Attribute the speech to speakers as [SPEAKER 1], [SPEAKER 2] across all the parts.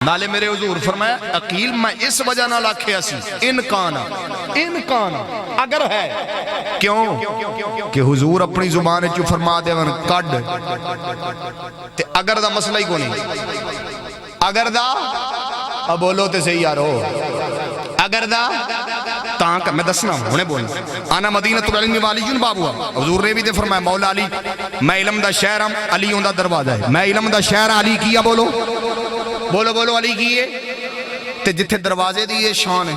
[SPEAKER 1] نالے میرے حضور فرمایا عقیل میں اس وجہ نہ لاکھے سی انکان اگر ہے کیوں کہ حضور اپنی زبان چو فرما دے ون کڈ تے اگر دا مسئلہ ہی کو نہیں اگر دا اب بولو تے صحیح یارو اگر دا تاں کہ میں دسنا ہونے بولنا آنا مدینہ العلم والی جن بابوا حضور نے بھی دے فرمایا مولا علی میں علم دا شہر ہم علی ہوں دا دروازہ ہے میں علم دا شہر علی کیا بولو بولو بولو علی کیے تے جتھے دروازے دیئے شان ہے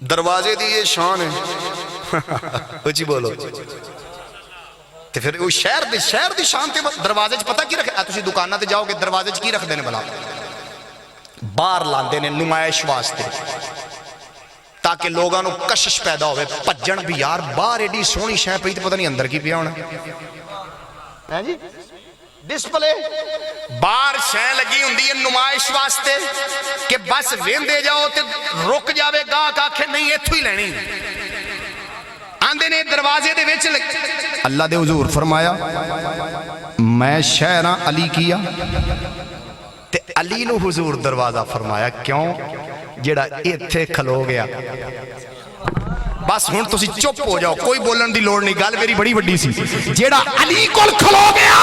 [SPEAKER 1] دروازے دیئے شان ہے اچھی بولو تے پھر وہ شہر دی شان تے دروازے چ پتہ کی رکھے تسی دکانہ تے جاؤ کہ دروازے چ کی رکھ دینے بلا باہر لاندے نے نمائش واسطے تاکہ لوگاں نو کشش پیدا ہوئے پجن بھی یار باہر ایڈی سونی شے پئی تے پتہ نہیں اندر کی پیا ہونا ہے جی ڈسپلے باہر شے لگی ہوندی ہے نمائش واسطے کہ بس ویندے جاؤ تے رک جاوے گاہک آکھے نہیں ایتھوں ہی لینی آندے نے دروازے دے وچ اللہ دے حضور فرمایا میں شہراں علی کیا تے علی نو حضور دروازہ فرمایا کیوں جیڑا ایتھے کھلو گیا بس ہن تسی چپ ہو جاؤ کوئی بولن دی لوڑ نہیں گل میری بڑی وڈی سی جیڑا علی کول کھلو گیا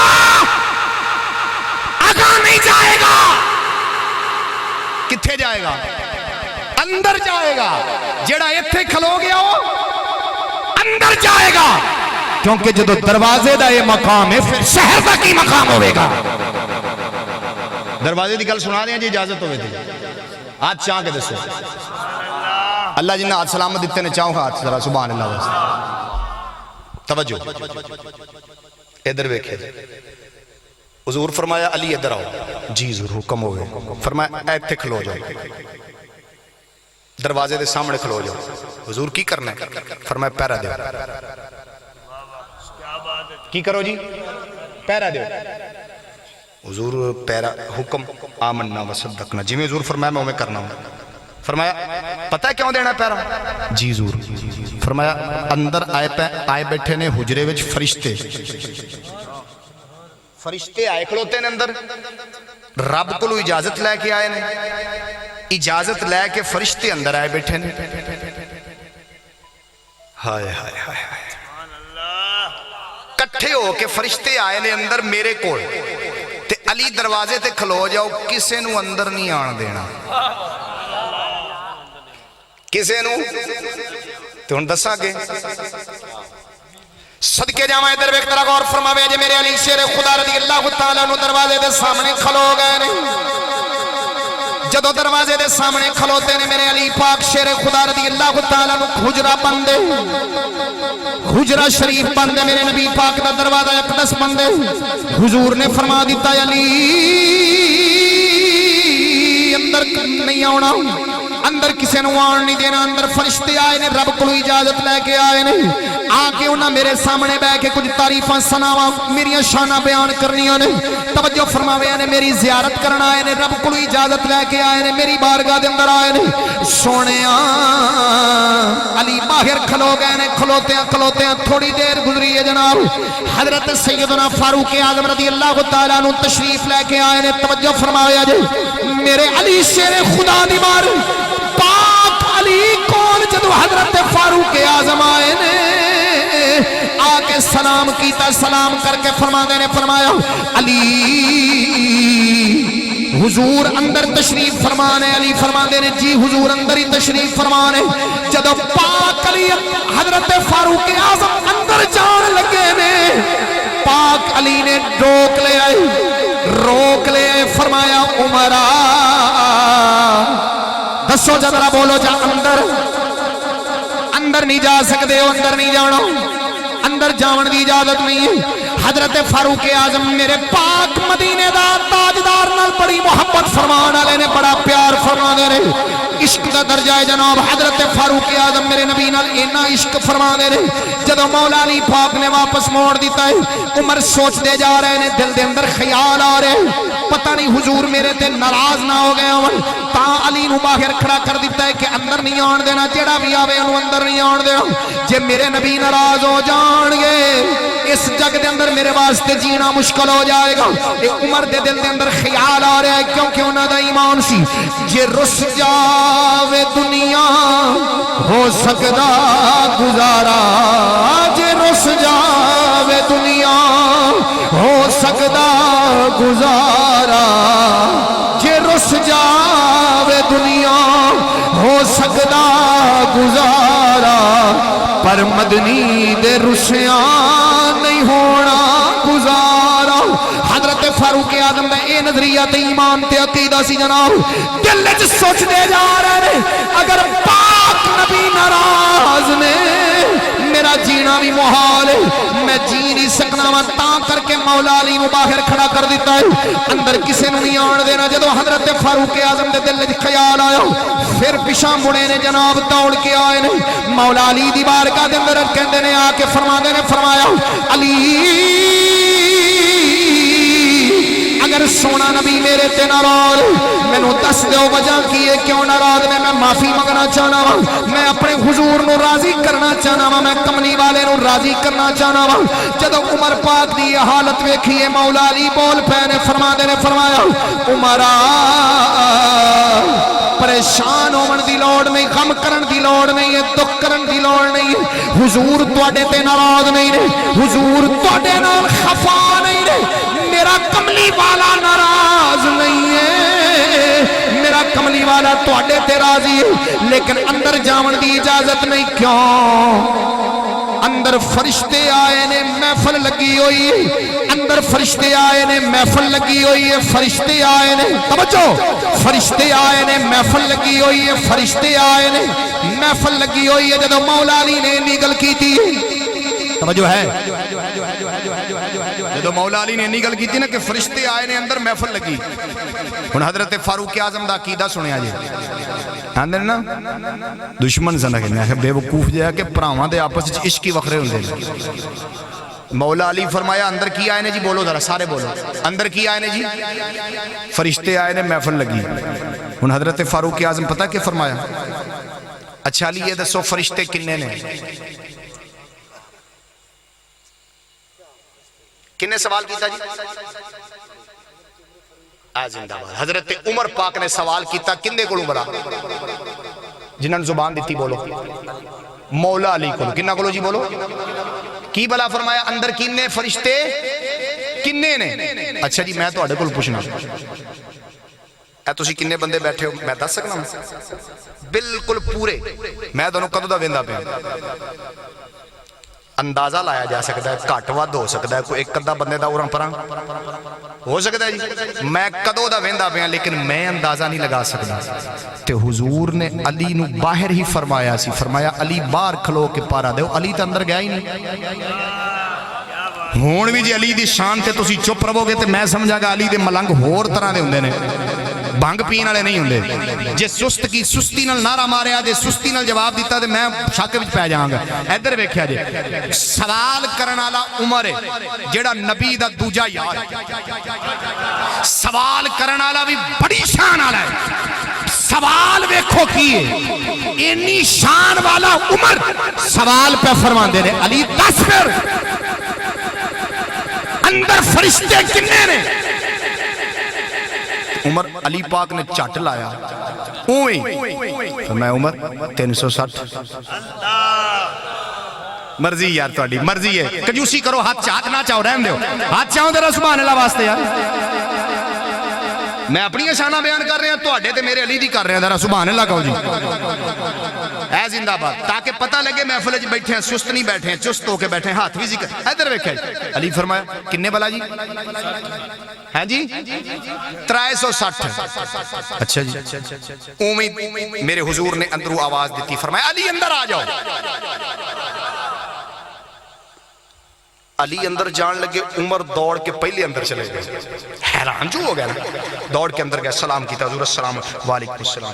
[SPEAKER 1] آگاہ نہیں جائے گا کتھے جائے گا اندر جائے گا جیڑا ایتھے کھلو گیا ہو اندر جائے گا کیونکہ جدو دروازے دا یہ مقام ہے پھر شہر دا کی مقام ہوئے گا دروازے دی گل سنا دیں جی اجازت ہوئے تھی آج چاہ کے دسو اللہ جنہ آج سلامت دیتے نے چاہوں ہاتھ ذرا سبحان اللہ واسطہ توجہ ادھر بیکھے حضور فرمایا علی ادھر آؤ جی حضور حکم ہوئے فرمایا ایتھے کھلو جاؤ دروازے دے سامنے کھلو جاؤ حضور کی کرنا ہے فرمایا پیرا دیو کی کرو جی پیرا دیو حضور پیرا حکم آمنا وصدقنا جی میں حضور فرمایا میں کرنا ہوں فرمایا پتہ ہے کیوں دینا پیرا جی حضور فرمایا اندر آئے بیٹھے نے حجرے وچ فرشتے آئے کھلوتے نے اندر رب کو اجازت لے کے آئے نے اجازت لے کے فرشتے اندر آئے بیٹھے نے ہائے ہائے ہائے کٹھے ہو کے فرشتے آئے نے اندر میرے کول تے علی دروازے تے کھلو جاؤ کسے نو اندر نہیں آن دینا کسے نو تو ان دسا گے صدقے جامعہ ادھر ایک طرح غور فرماوے جے میرے علی شیر خدا رضی اللہ تعالیٰ نو دروازے دے سامنے کھلو گئے نے جدو دروازے دے سامنے کھلوتے نے میرے علی پاک شیر خدا رضی اللہ تعالیٰ نو حجرہ بندے حجرہ شریف بندے میرے نبی پاک دا دروازہ اقدس بندے حضور نے فرما دیتا علی اندر نہیں آنا اندر کسے نو آن نہیں دینا اندر فرشتے آئے نے رب کو اجازت لے کے آئے نے آکے انہاں میرے سامنے بے کے کچھ تعریفاں سناواں میری شانہ بیان کرنیاں نے توجہ فرماوے نے میری زیارت کرنا آئے نے رب کو اجازت لے کے آئے نے میری بارگاہ دے اندر آئے نے سونیاں علی باہر کھلو گئے نے کھلوتے ہیں تھوڑی دیر گزری ہے جناب حضرت سیدنا فاروق اعظم رضی اللہ تعالیٰ عنہ تشریف لے کے آئے نے توجہ فرمایا جی میرے علی شیر خدا دی مار پاک علی کون جدو حضرت فاروق اعظم آئے نے آکے سلام کیتا سلام کر کے فرما دینے فرمایا علی حضور اندر تشریف فرمانے علی فرما دینے جی حضور اندر ہی تشریف فرمانے جدو پاک علی حضرت فاروق اعظم اندر جان لگے نے پاک علی نے روک لے آئے فرمایا عمرہ دسو جدرہ بولو جا اندر نہیں جا سکتے ہو اندر نہیں جانا اندر جاون دی اجازت نہیں ہے حضرت فاروق اعظم میرے پاک مدینے دا تاجدار نال بڑی محبت فرمان والے نے بڑا پیار فرما دے رہے عشق دا
[SPEAKER 2] جائے جناب حضرت فاروق اعظم میرے نبی نال اینا عشق فرما دے رہے جدو مولا علی پاک نے واپس موڑ دیتا ہے عمر سوچ دے جا رہے ہیں دل دے اندر خیال آ رہے پتہ نہیں حضور میرے تے ناراض نہ ہو گئے ہون تا علی نو باہر کھڑا کر دیتا ہے کہ اندر نہیں آن دینا جیڑا بھی آوے انہوں اندر نہیں آن دینا جے میرے نبی ناراض ہو جان گے اس جگ دے اندر میرے واسطے جینا مشکل ہو جائے گا اے عمر دے دل دے اندر خیال آ رہا ہے کیونکہ انہوں دا ایمان سی جے رس جاوے دنیا ہو سکدا گزارا جے رس جاوے دنیا ہو سکدا گزارا جے رس جاوے دنیا ہو سکدا گزارا پر مدنی دے رسیاں نہیں ہونا گزارا حضرت فاروق اعظم دا اے نظریہ تے ایمان تے عقیدہ سی جناب دل وچ سوچ دے جا رہے اگر پاک نبی ناراض نے میرا جینا بھی محال ہے میں جی نہیں سکنا وا تاں کر کے مولا علی نو باہر کھڑا کر دیتا ہے اندر کسے نو نہیں آن دینا جدو حضرت فاروق اعظم دے دل وچ خیال آیا پھر پیچھے مڑے نے جناب دوڑ کے آئے نے مولا علی دی بارگاہ دے اندر کہندے نے آ کے فرماندے نے فرمایا علی اگر سونا نبی میرے تے ناراض مینوں دس دیو وجہ کی ہے کیوں ناراض نے میں معافی منگنا چاہنا وا میں اپنے حضور نو راضی کرنا چاہنا وا میں کملی والے نو راضی کرنا چاہنا وا جدو عمر پاک دی حالت ویکھی ہے مولا علی بول پے نے فرمایا عمرا پریشان ہون دی لوڑ نہیں غم کرن دی لوڑ نہیں ہے دکھ کرن دی لوڑ نہیں ہے حضور تواڈے تے ناراض نہیں نے حضور تواڈے نال خفا نہیں نے میرا کملی والا ناراض نہیں ہے میرا کملی والا تواڈے تے راضی ہے لیکن اندر جاون دی اجازت نہیں کیوں اندر فرشتے آئے نے محفل لگی ہوئی ہے اندر فرشتے آئے نے محفل لگی ہوئی ہے فرشتے آئے نے توجہ فرشتے آئے نے محفل لگی ہوئی ہے فرشتے آئے نے محفل لگی ہوئی ہے جدو مولا علی نے نگل کی تھی توجہ ہے جدو مولا علی نے نگل کی تھی نا کہ فرشتے آئے نے اندر محفل لگی ہن حضرت فاروق اعظم دا عقیدہ سنیا جی آندے نا دشمن سن کہ بے وقوف جہا کہ بھراواں دے آپس وچ عشق ہی وکھرے ہوندے مولا علی فرمایا اندر کی آئے نے جی بولو ذرا سارے بولو اندر کی آئے نے جی فرشتے آئے نے محفل لگی ہن حضرت فاروق اعظم پتہ کہ فرمایا اچھا علی یہ دسو فرشتے کنے نے کنے سوال کیتا جی زندہ باد حضرت عمر پاک نے سوال کیتا کندے کولوں بڑا جنہاں نے زبان دیتی بولو مولا علی کولوں کنہ کولوں جی بولو کی بلا فرمایا اندر کنے فرشتے کنے نے اچھا جی میں تو اڑے کول پوچھنا اے تسی کنے بندے بیٹھے ہو میں دس سکنا بالکل پورے میں دونوں کدوں دا ویندا پیا اندازہ لایا جا سکتا ہے کٹ ود ہو سکتا ہے کوئی ایک ادھا بندے دا اورا پراں ہو سکتا ہے جی میں کدوں دا ویندا پیا لیکن میں اندازہ نہیں لگا سکتا تے حضور نے علی نو باہر ہی فرمایا سی فرمایا علی باہر کھلو کے پارا دیو علی تے اندر گیا ہی نہیں ہون بھی جی علی دی شان تے تسی چپ رہو گے تے میں سمجھا گا علی دے ملنگ ہور طرح دے ہوندے نے بھنگ پین والے نہیں ہوندے جے سست کی سستی نال نعرہ ماریا جے سستی نال جواب دیتا تے میں شک وچ پے جاواں گا ادھر ویکھیا جے سوال کرن والا عمر ہے جیڑا نبی دا دوجا یار سوال کرن والا بھی بڑی شان والا ہے سوال ویکھو کی ہے اینی شان والا عمر سوال پہ فرماندے نے علی دس پھر اندر فرشتے کنے نے عمر علی پاک نے چٹ لایا اوئے میں عمر 360 مرضی یار تہاڈی مرضی ہے کنجوسی کرو ہاتھ چاک نہ چاہو رہن دیو ہاتھ چاہو ذرا سبحان اللہ واسطے یار میں اپنی شانہ بیان کر رہے ہیں تہاڈے تے میرے علی دی کر رہے ہیں ذرا سبحان اللہ کہو جی اے زندہ باد تاکہ پتہ لگے محفل وچ بیٹھے ہیں سست نہیں بیٹھے ہیں چست ہو کے بیٹھے ہیں ہاتھ بھی ذکر ادھر ویکھیا علی فرمایا کنے بلا جی ہیں جی 360 اچھا جی اوویں میرے حضور نے اندروں آواز دیتی فرمایا علی اندر آ جاؤ علی اندر جان لگے عمر دوڑ کے پہلے اندر چلے گئے حیران جو ہو گیا نا دوڑ کے اندر گئے سلام کیتا حضور السلام وعلیکم السلام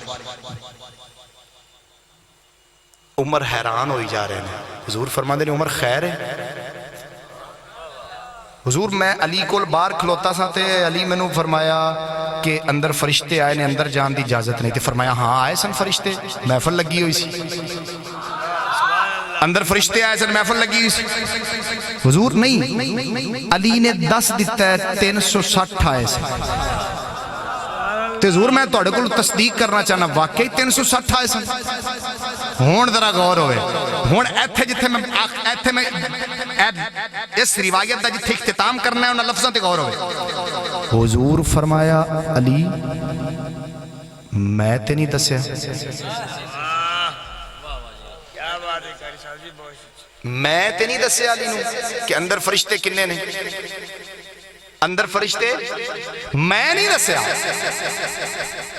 [SPEAKER 1] عمر حیران ہوئی جا رہے ہیں. حضور فرماندے نے عمر خیر ہے؟ حضور میں علی کو باہر کھلوتا سا تے علی میں نے فرمایا کہ اندر فرشتے آئے نے, اندر جان دی اجازت نہیں تھی. فرمایا ہاں آئے سن فرشتے, محفل لگی ہوئی سی, اندر فرشتے آئے سن, محفل لگی ہوئی سی. حضور نہیں, علی نے 10 دیتا ہے 360 آئے سن. تے حضور میں توڑے کو تصدیق کرنا چاہنا واقعی 360 آئے سن. ہون ذرا غور ہوئے, ہون ایتھے جتھے میں اس روایت دا جتھے اختتام کرنا ہے انہاں لفظاں تے غور ہوئے. حضور فرمایا علی میں تے نہیں دسیا, میں تے نہیں دسیا علی نو کہ اندر فرشتے کنے نے, اندر فرشتے میں نہیں دسیا.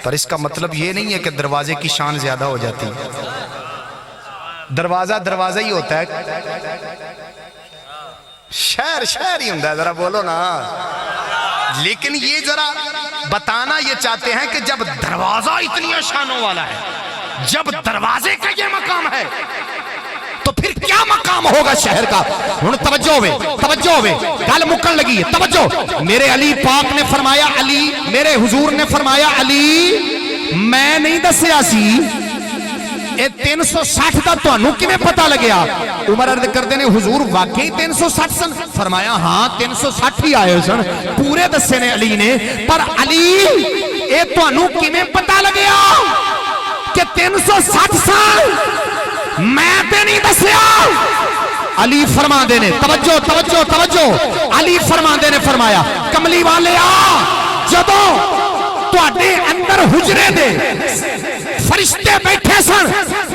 [SPEAKER 1] پر اس کا مطلب یہ نہیں ہے کہ دروازے کی شان زیادہ ہو جاتی. دروازہ ہی ہوتا ہے, شہر ہی ہوتا ہے, ذرا بولو نا. لیکن یہ ذرا بتانا یہ چاہتے ہیں کہ جب دروازہ اتنی شانوں والا ہے, جب دروازے کا یہ مقام ہے تو پھر کیا مقام ہوگا شہر کا. ہن توجہ ہوئے گل مکن لگی ہے, توجہ. میرے علی پاک نے فرمایا علی, میرے حضور نے فرمایا علی میں نہیں دسیا سی اے 360 دا تانوں کیویں پتہ لگیا. عمر عرض کردے نے حضور واقعی 360 سن. فرمایا ہاں 360 ہی آئے سن, پورے دسے نے علی نے. پر علی اے تانوں کیویں پتہ لگیا کہ 360 سن, میں تے نہیں دسیا. علی فرماندے نے, توجہ, علی فرماندے نے فرمایا کملی والے آ, جدوں تواڈے اندر حجرے دے فرشتے بیٹھے سن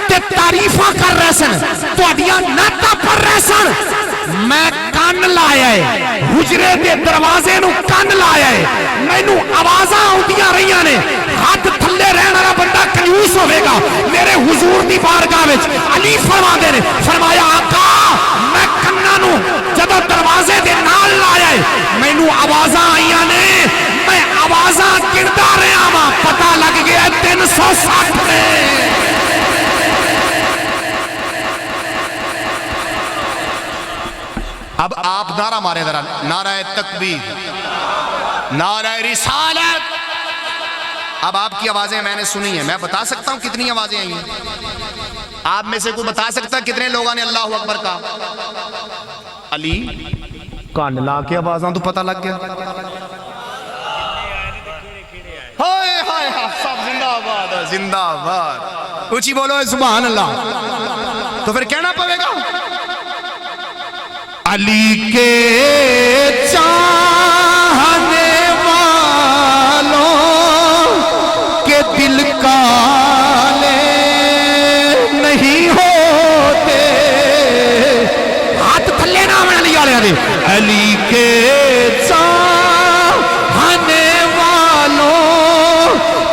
[SPEAKER 1] تے تعریفاں کر رہے سن, تواڈیاں نعتاں پڑھ رہے سن, میں کان لایا ہے, حجرے دے دروازے نو کان لایا ہے, مینوں آوازاں آندیاں رہیاں نے. ہاتھ تھلے رہن والا بندہ کنجوس ہوے گا میرے حضور دی بارگاہ وچ. علی فرماندے نے فرمایا آقا میں کناں نو جدوں دروازے دے نال لایا ہے, مینوں آوازاں آئیاں نے, میں آوازاں گندا رہا ہاں, پتہ لگ گیا 360 نے. اب آپ نعرہ مارے ذرا, نعرہ تکبیر, نعرہ رسالت. اب آپ کی آوازیں میں نے سنی ہیں, میں بتا سکتا ہوں کتنی آوازیں آئی ہیں. آپ میں سے کوئی بتا سکتا کتنے لوگوں نے اللہ اکبر کہا؟ علی کان لا کے آوازاں تو پتہ لگ گیا. ہائے ہائے سب زندہ آباد, زندہ آباد. اونچی بولو سبحان اللہ. تو پھر کہنا پڑے گا علی کے چاہنے والوں کے دل کالے نہیں ہوتے. ہاتھ تھلے نام علی والے دے, علی کے چاہنے والوں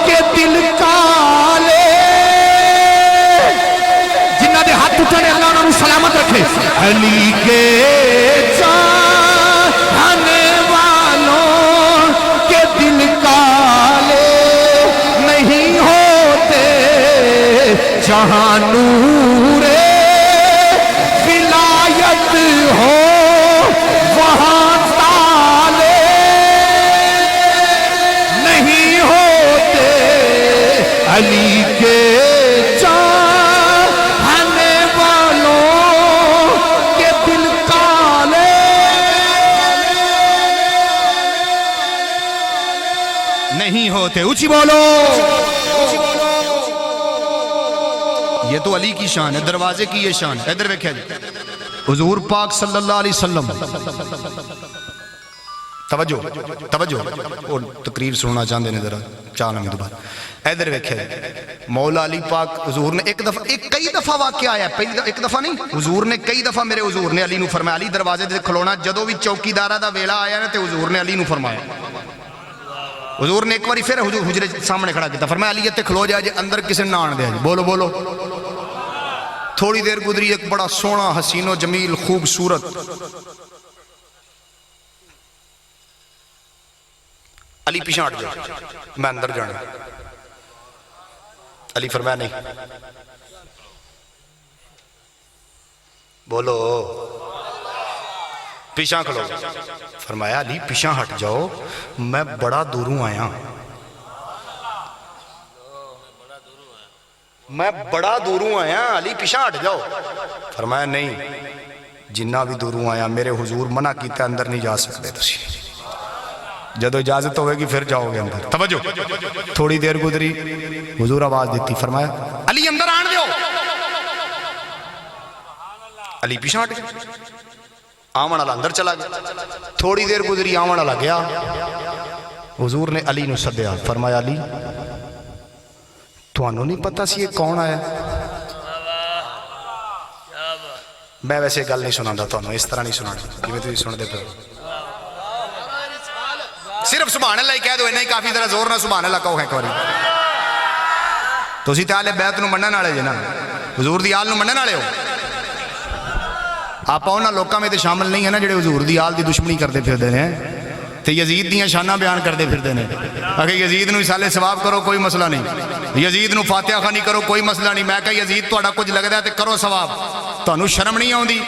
[SPEAKER 1] کے دل کالے, جنہ دے ہاتھ اٹھنے اللہ انہوں سلامت رکھے. علی کے چاہنے والوں کے دل کالے نہیں ہوتے, جہاں نور ولایت ہو وہاں تالے نہیں ہوتے. علی کے چاہنے والوں کے دل کالے نہیں ہوتے. اونچی بولو. یہ تو علی کی شان ہے, دروازے کی یہ شان ہے. ادھر دیکھیں جی, حضور پاک صلی اللہ علیہ وسلم, توجہ اور تقریر سننا چاہتے ہیں ذرا چاہ میں دوبارہ. ادھر دیکھیں مولا علی پاک حضور نے کئی دفعہ واقعہ آیا ہے, ایک دفعہ نہیں, حضور نے کئی دفعہ میرے حضور نے علی نو فرمایا علی دروازے دے کھلونا. جدوں بھی چوکیدارہ دا ویلا آیا نا تے حضور نے علی نو فرمایا. حضور نے ایک باری پھر حجرے سامنے کھڑا کیتا, فرمایا علی تے کھلو جائے جے اندر کسی نے نہ آن دیا جی. بولو. تھوڑی دیر گزری, ایک بڑا سونا حسین و جمیل خوبصورت علی پیچھے ہٹ جاؤ, میں اندر جانا. علی فرمایا نہیں, بولو پیچھا کھلو. فرمایا علی پیچھا ہٹ جاؤ میں بڑا دوروں آیا میں بڑا دوروں آیا علی پیچھا ہٹ جاؤ. فرمایا نہیں جنہ بھی دوروں آیا میرے حضور منع کیتا اندر نہیں جا سکتے تسی جدو اجازت ہوئے گی پھر جاؤ گے اندر. توجہ تھوڑی دیر گزری حضور آواز دیتی فرمایا علی اندر آن دیو. علی پیچھا ہٹ گیا آمن والا اندر چلا گیا. تھوڑی دیر گزری آمن والا گیا. حضور نے علی نو سدیا فرمایا علی تھانوں نہیں پتا سی یہ کون آیا. میں ویسے گل نہیں سنا تھانوں اس طرح نہیں سنا جی تھی سنتے پہ صرف سبحان اللہ ہی کہہ دو نہیں کافی ذرا زور نہ سبحان اللہ کہو ایک باری. تسی تے اہل بیت نو منن والے جے نا حضور دی آل نو منن والے ہو. آپ انہاں لوکاں میں تے شامل نہیں ہے نا جڑے حضور دی آل دی دشمنی کرتے پھردے نے تے یزید دیاں شاناں بیان کرتے پھردے نے. اگر یزید نو اصالے ثواب کرو کوئی مسئلہ نہیں یزید نو فاتحہ خانی کرو کوئی مسئلہ نہیں. میں کہ یزید تہاڈا کچھ لگدا ہے تے کرو ثواب. تانوں شرم نہیں آوندی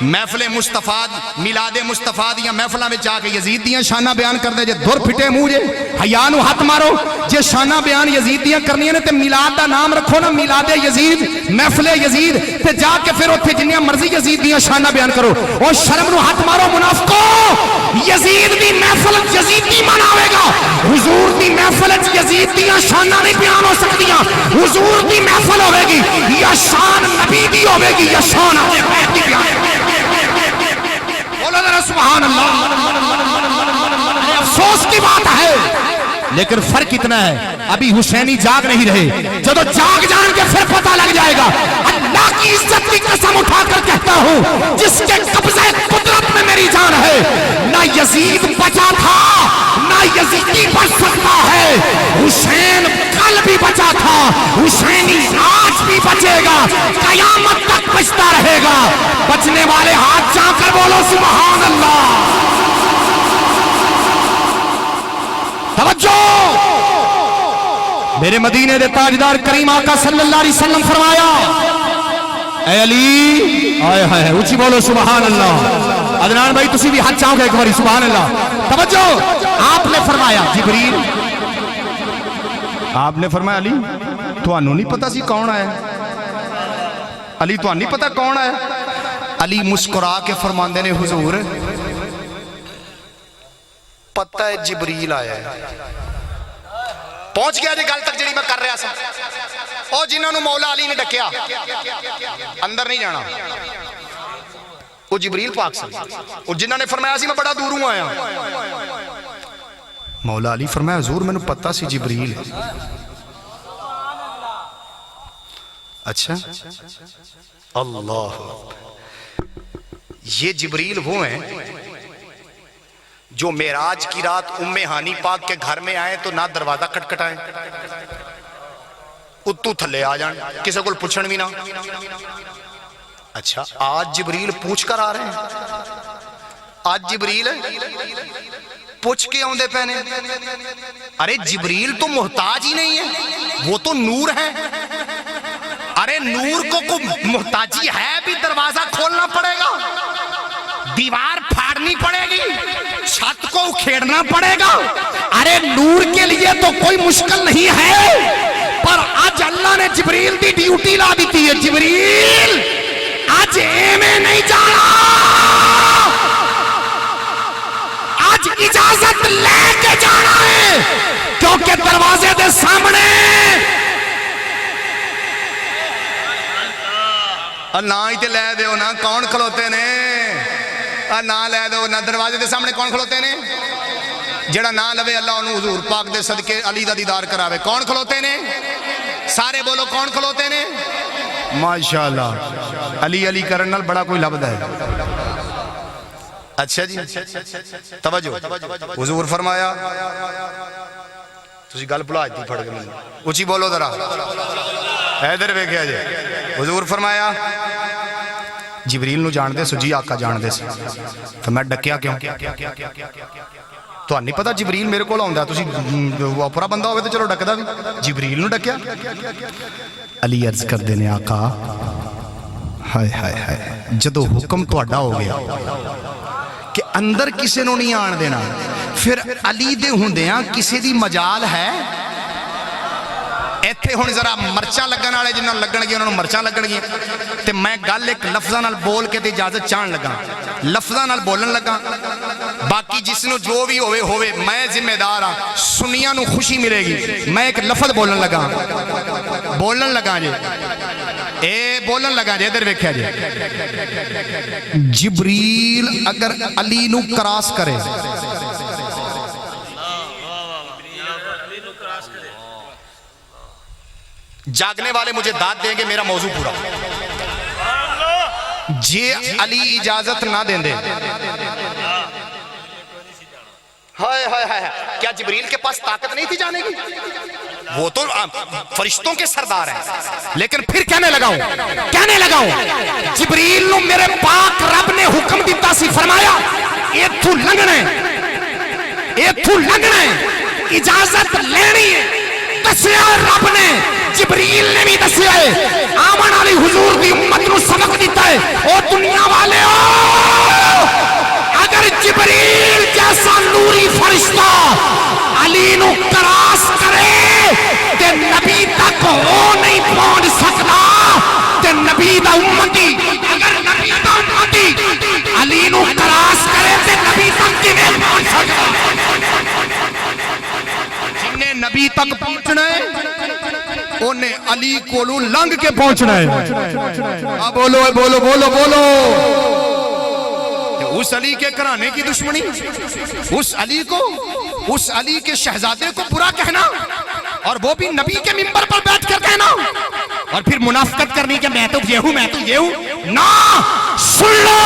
[SPEAKER 1] محفل مصطفیٰ میلاد مصطفیٰ دیاں محفلاں وچ آ کے یزید دیاں شاناں بیان کردے جے دور پھٹے منہ جے حیا نو ہاتھ مارو. جے شاناں بیان یزید دیاں کرنیاں نے تے میلاد دا نام رکھو نا میلاد یزید محفل یزید تے جا کے پھر اوتھے جنیاں مرضی یزید دیاں شاناں بیان کرو. او شرم نو ہاتھ مارو منافقو. یزید دی محفل یزیدی مناوے گا حضور دی محفل وچ یزید دیاں شاناں نہیں بیان ہو سکدیاں. حضور دی محفل ہوے گی یا شان نبی دی ہوے گی یا شان اپنے بیت دی بیان. بولو ذرا سبحان اللہ. افسوس کی بات ہے لیکن فرق اتنا ہے ابھی حسینی جاگ نہیں رہے. جب جاگ جائیں گے پھر پتہ لگ جائے گا. اللہ کی عزت کی قسم اٹھا کر کہتا ہوں جس کے قبضہ قدرت میں میری جان ہے نہ یزید بچا تھا نہ یزیدی بچ سکتا ہے. حسین کل بھی بچا تھا حسینی آج بھی بچے گا قیامت تک بچتا رہے گا. بچنے والے ہاتھ جا کر بولو سبحان اللہ. توجہ میرے مدینے دے تاجدار کریم آقا صلی اللہ علیہ وسلم فرمایا اے علی آئے ہائے اونچی بولو سبحان اللہ. عدنان بھائی تسی بھی ہاتھ چاہو گے ایک باری سبحان اللہ. توجہ آپ نے فرمایا جبریل آپ نے فرمایا علی تھانوں نہیں پتا سی کون آیا. علی تھانوں نہیں پتا کون آیا. علی مسکرا کے فرماندے نے حضور پتہ ہے جبریل آیا ہے. پہنچ گیا جی گل تک جڑی میں کر رہا سا. او جنہاں نو مولا علی نے ڈکیا اندر نہیں جانا وہ جبریل پاک سے. اور جنہاں نے فرمایا سی میں بڑا دوروں آیا. مولا علی فرمایا حضور میں نے پتہ سی جبریل. اچھا اللہ یہ جبریل وہ ہیں جو معراج کی رات ام ہانی پاک کے گھر میں آئے تو نہ دروازہ کھٹکھٹائیں اتو تھلے آ جان کسی کو پوچھن بھی نہ. اچھا آج جبریل پوچھ کر آ رہے ہیں. آج جبریل پوچھ کے آندے پہنے. ارے جبریل تو محتاج ہی نہیں ہے وہ تو نور ہے. ارے نور کو محتاجی ہے بھی دروازہ کھولنا پڑے گا دیوار پھاڑنی پڑے گی چھت کو کھیڑنا پڑے گا. ارے نور کے لیے تو کوئی مشکل نہیں ہے پر آج اللہ نے جبریل دی ڈیوٹی لا دیتی ہے. جبریل آج ایمیں نہیں جانا آج اجازت لے کے جانا ہے کیونکہ دروازے دے سامنے نہ ہی تے لے دیو نا کون کھلوتے نے نہ لے دو نہ دروازے دے سامنے کون کھلوتے نے جڑا نہ لوے اللہ انہوں حضور پاک دے صدقے علی دا دیدار کراوے. کون کھلوتے نے سارے بولو کون کھلوتے نے. ماشاءاللہ علی علی کرنل بڑا کوئی لبد ہے. اچھا جی توجہ حضور فرمایا تسی گل بھلا دی پھڑ گئے میں اونچی بولو ذرا ادھر ویکھیا جی. حضور فرمایا جبریل نو جان دے سو جی آقا جان دے سو. تو میں ڈکیا کیوں تو نہیں پتا جبریل میرے کو آندا تسی اوپرا بندہ ہوئے تو چلو ڈکدا بھی جبریل نو ڈکیا. علی عرض کر دینے آقا ہائے ہائے ہائے جدو حکم تہاڈا ہو گیا کہ اندر کسے نو نہیں آن دینا، پھر علی دے ہوندیاں کسے دی مجال ہے؟ ایتھے ہن ذرا مرچاں لگن والے جنہاں لگن گے انہاں نوں مرچاں لگن گیاں، تے میں گل ایک لفظاں نال بول کے تے اجازت چاہن لگا، لفظاں نال بولن لگا، باقی جس نو جو بھی ہوئے میں ذمہ دار ہاں، سنیاں نو خوشی ملے گی۔ میں ایک لفظ بولن لگا جی، اے بولن لگا جی، ادھر ویکھیا جی، جبریل اگر علی نو کراس کرے، جاگنے والے مجھے داد دیں گے، میرا موضوع پورا جی علی اجازت نہ دیں دے، ہائے ہائے ہائے، کیا جبریل کے پاس طاقت نہیں تھی جانے کی؟ وہ تو فرشتوں کے سردار ہیں، لیکن پھر کہنے لگاؤں جبریل نو میرے پاک رب نے حکم دیتا سی، فرمایا ایتھو لنگنا ہے، اجازت لینی ہے، دسیا رب نے، جبریل نے بھی دسیا ہے، آمن علی حضور دی امت نو سبق دیتا ہے، او دنیا والے ہو، اگر جبریل جیسا نوری فرشتہ علی نو کراس کرے تے نبی تک وہ نہیں پہنچ سکتا، تے نبی دا امتی، اگر نبی دا امتی علی نو کراس کرے تے نبی تک کیویں پہنچ سکتا؟ جنہیں نبی تک پہنچنا ہے انہیں علی کولو لنگ کے پہنچنا ہے۔ بولو بولو بولو بولو، اس علی کے کرانے کی دشمنی، اس علی کے شہزادے کو برا کہنا، اور وہ بھی نبی کے منبر پر بیٹھ کر کہنا، اور پھر منافقت کرنی کہ میں تو یہ ہوں نا، سن لو،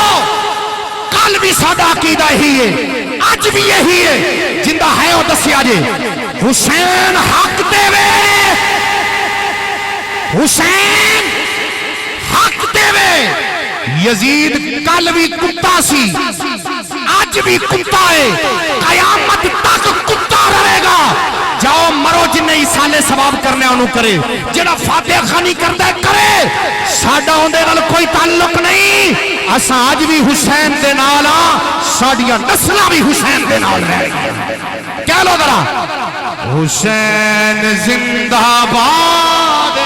[SPEAKER 1] کل بھی سادہ عقیدہ ہی ہے، آج بھی یہی ہے، جندہ ہے وہ دسیا جے، حسین حق دے وے، حسین حق دے وے، یزید کل بھی کتا سی، آج بھی کتا ہے، قیامت تک کتا رہے گا۔ جاؤ مرو جن ایسال ثواب کرنے انہوں کرے، جنہ فاتح خانی کردہ کرے، ساڑھا ہوندے نال کوئی تعلق نہیں، اسا آج بھی حسین دے نالا، ساڑھیا نسلہ بھی حسین دے نال رہے گا۔ کیا لو درہ حسین زندہ باد،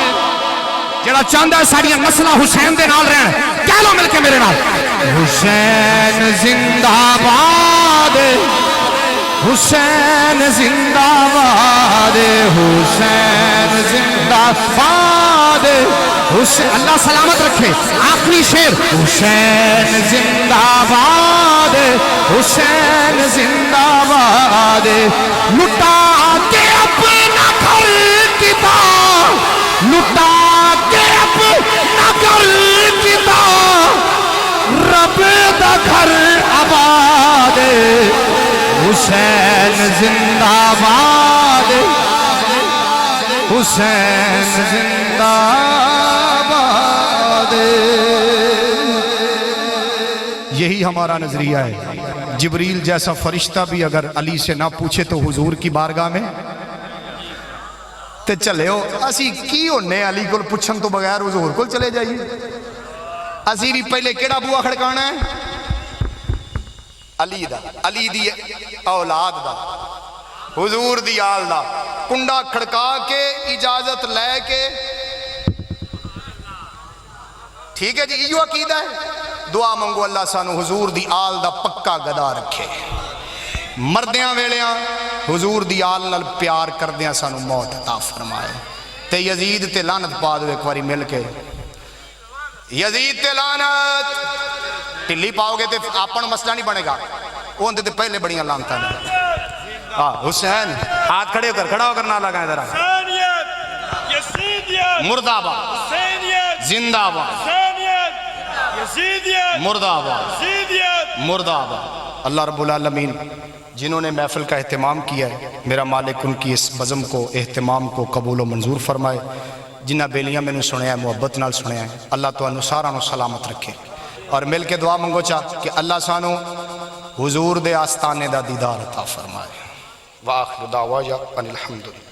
[SPEAKER 1] جڑا چاندہ ہے ساڑھیا نسلہ حسین دے نال رہے ہیں، کیا لو مل کے میرے نال، حسین زندہ باد، حسین زندہ باد، حسین زندہ باد، اللہ سلامت رکھے، آخری شیر، حسین زندہ باد، حسین زندہ باد، لٹا کے اپنا گھر دیتا، لٹا کے اپنا گھر دیتا، رب دا گھر آباد، حسین زندہ باد، حسین زندہ باد۔ یہی ہمارا نظریہ ہے، جبریل جیسا فرشتہ بھی اگر علی سے نہ پوچھے تو حضور کی بارگاہ میں تے چلے ہو، اسی کی ہونے علی کو پوچھن تو بغیر حضور کو چلے جائیے، اسی بھی پہلے کیڑا بوا کھڑکانا ہے؟ علی دا، علی دی اولاد دا، حضور دی آل دا، کنڈا کھڑکا کے اجازت لے کے، ٹھیک ہے جی، یہ عقیدہ ہے۔ دعا منگو اللہ سانو حضور دی آل دا پکا گدا رکھے، مردیاں ویلیاں حضور دی آل نال پیار کردیاں سانو موت عطا فرمائے، تے یزید تے لعنت پا دو ایک باری مل کے، یزید تے لعنت ٹلی پاؤ گے تے اپن مسئلہ نہیں بنے گا، وہ اندھے تے پہلے بڑیاں لعنتاں نے۔ حسین ہاتھ کھڑے ہو کر نہ لگائیں ذرا، مردہ آباد، زندہ آباد، مردہ آباد، مردہ آباد۔ اللہ رب العالمین جنہوں نے محفل کا اہتمام کیا ہے، میرا مالک ان کی اس بزم کو، اہتمام کو قبول و منظور فرمائے، جنہ بیلیاں میں نے سنے ہیں، محبت نال سنے ہیں، اللہ تو انہوں سارا نو سلامت رکھے، اور مل کے دعا منگو چاہ کہ اللہ سانو حضور دے آستانے دا دیدار عطا فرمائے۔ وآخر دعوایا ان الحمدللہ۔